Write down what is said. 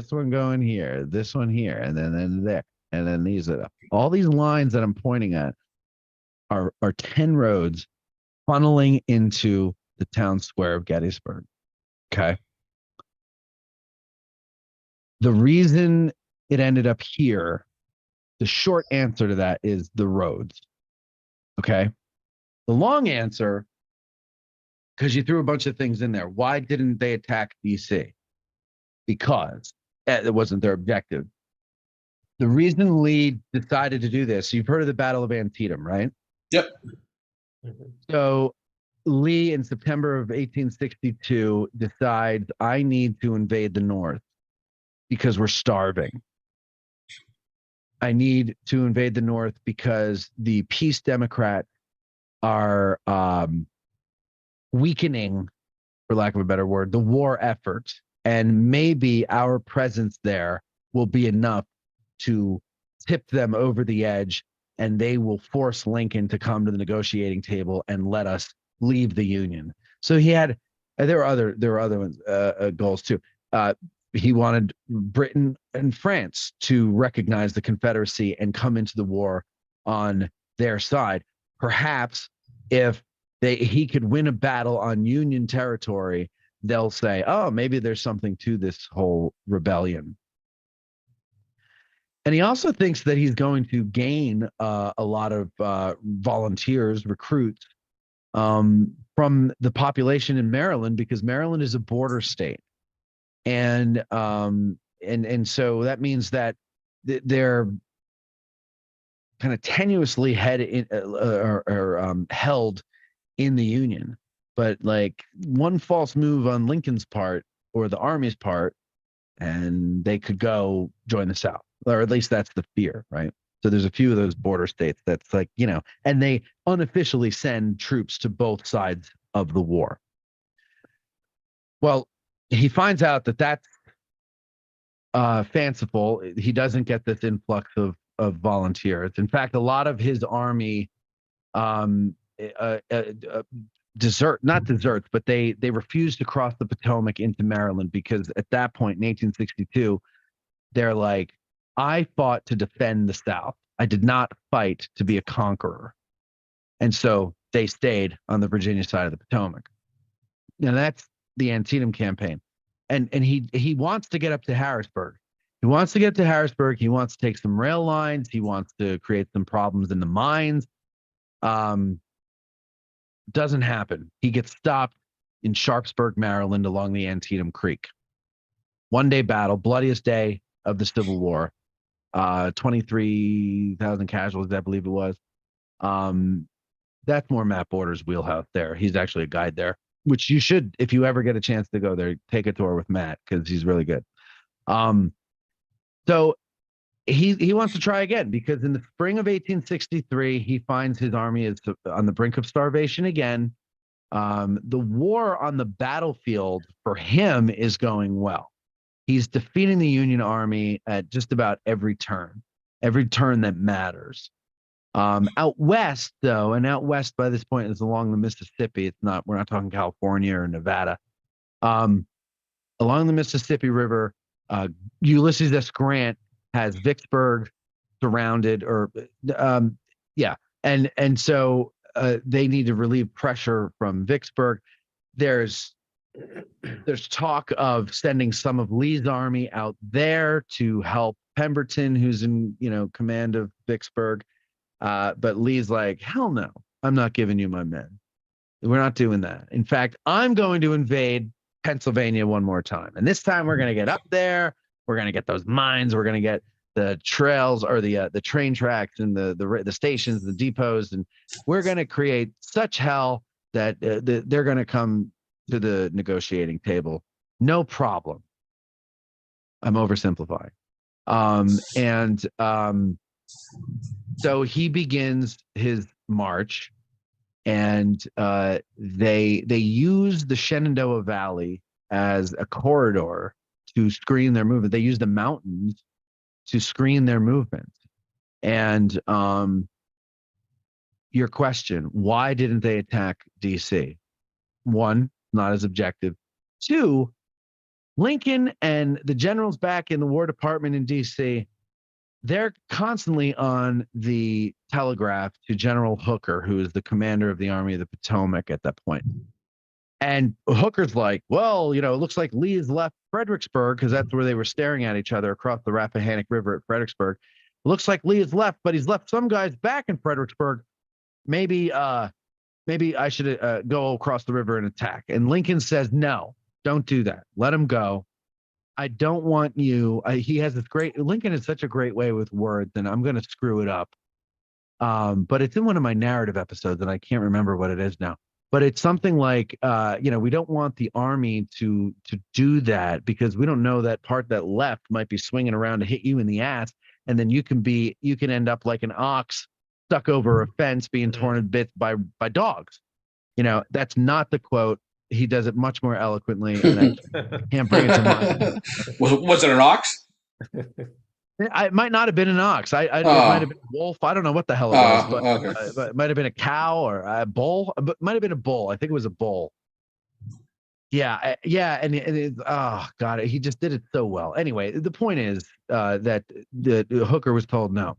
this one going here, this one here, and then there, and then these are all these lines that I'm pointing at are 10 roads funneling into the town square of Gettysburg. Okay. The reason it ended up here, the short answer to that is the roads. Okay. The long answer, because you threw a bunch of things in there. Why didn't they attack DC? Because it wasn't their objective. The reason Lee decided to do this, you've heard of the Battle of Antietam, right? Yep. So Lee in September of 1862 decides, I need to invade the North because we're starving. I need to invade the North because the Peace Democrats are weakening, for lack of a better word, the war effort. And maybe our presence there will be enough to tip them over the edge, and they will force Lincoln to come to the negotiating table and let us leave the Union. So he had, there were other ones, goals too. He wanted Britain and France to recognize the Confederacy and come into the war on their side. Perhaps if he could win a battle on Union territory, they'll say, oh, maybe there's something to this whole rebellion. And he also thinks that he's going to gain a lot of volunteers, recruits from the population in Maryland, because Maryland is a border state. And so that means that they're kind of tenuously held in the Union. But like one false move on Lincoln's part or the Army's part, and they could go join the South, or at least that's the fear, right? So there's a few of those border states that's like, and they unofficially send troops to both sides of the war. Well, he finds out that that's fanciful. He doesn't get this influx of volunteers. In fact, a lot of his army not deserts, but they refused to cross the Potomac into Maryland, because at that point in 1862, they're like, I fought to defend the South. I did not fight to be a conqueror. And so they stayed on the Virginia side of the Potomac. Now that's the Antietam campaign. And he wants to get up to Harrisburg. He wants to get to Harrisburg. He wants to take some rail lines. He wants to create some problems in the mines. Doesn't happen. He gets stopped in Sharpsburg, Maryland, along the Antietam Creek. One-day battle, bloodiest day of the Civil War. 23,000 casualties, I believe it was. That's more Matt Borders' wheelhouse there. He's actually a guide there, which you should, if you ever get a chance to go there, take a tour with Matt, because he's really good. So he wants to try again, because in the spring of 1863, he finds his army is on the brink of starvation again. The war on the battlefield for him is going well. He's defeating the Union Army at just about every turn that matters. Out west, though, and out west by this point is along the Mississippi. We're not talking California or Nevada. Along the Mississippi River, Ulysses S. Grant has Vicksburg surrounded, and so they need to relieve pressure from Vicksburg. There's talk of sending some of Lee's army out there to help Pemberton, who's in command of Vicksburg, but Lee's like, hell no, I'm not giving you my men. We're not doing that. In fact, I'm going to invade Pennsylvania one more time, and this time we're going to get up there. We're going to get those mines. We're going to get the trails, or the train tracks, and the stations, the depots, and we're going to create such hell that they're going to come to the negotiating table. No problem. I'm oversimplifying. So he begins his march, and they use the Shenandoah Valley as a corridor to screen their movement. They use the mountains to screen their movement. And your question, why didn't they attack DC? One, not as objective. Two, Lincoln and the generals back in the War Department in D.C., they're constantly on the telegraph to General Hooker, who is the commander of the Army of the Potomac at that point. And Hooker's like, well, it looks like Lee has left Fredericksburg, because that's where they were staring at each other across the Rappahannock River at Fredericksburg. It looks like Lee has left, but he's left some guys back in Fredericksburg. Maybe I should go across the river and attack. And Lincoln says, no, don't do that. Let him go. I don't want you. He has this Lincoln has such a great way with words, and I'm going to screw it up. But it's in one of my narrative episodes, and I can't remember what it is now. But it's something like, we don't want the Army to do that, because we don't know that part that left might be swinging around to hit you in the ass, and then you can end up like an ox stuck over a fence being torn to bits by dogs. That's not the quote. He does it much more eloquently, and I can't bring it to mind. Was it an ox? It might not have been an ox. It might have been a wolf. I don't know what the hell it was, but, okay. But it might have been a cow or a bull. But might have been a bull. I think it was a bull. Yeah, and oh god, he just did it so well. Anyway, the point is that the Hooker was told no.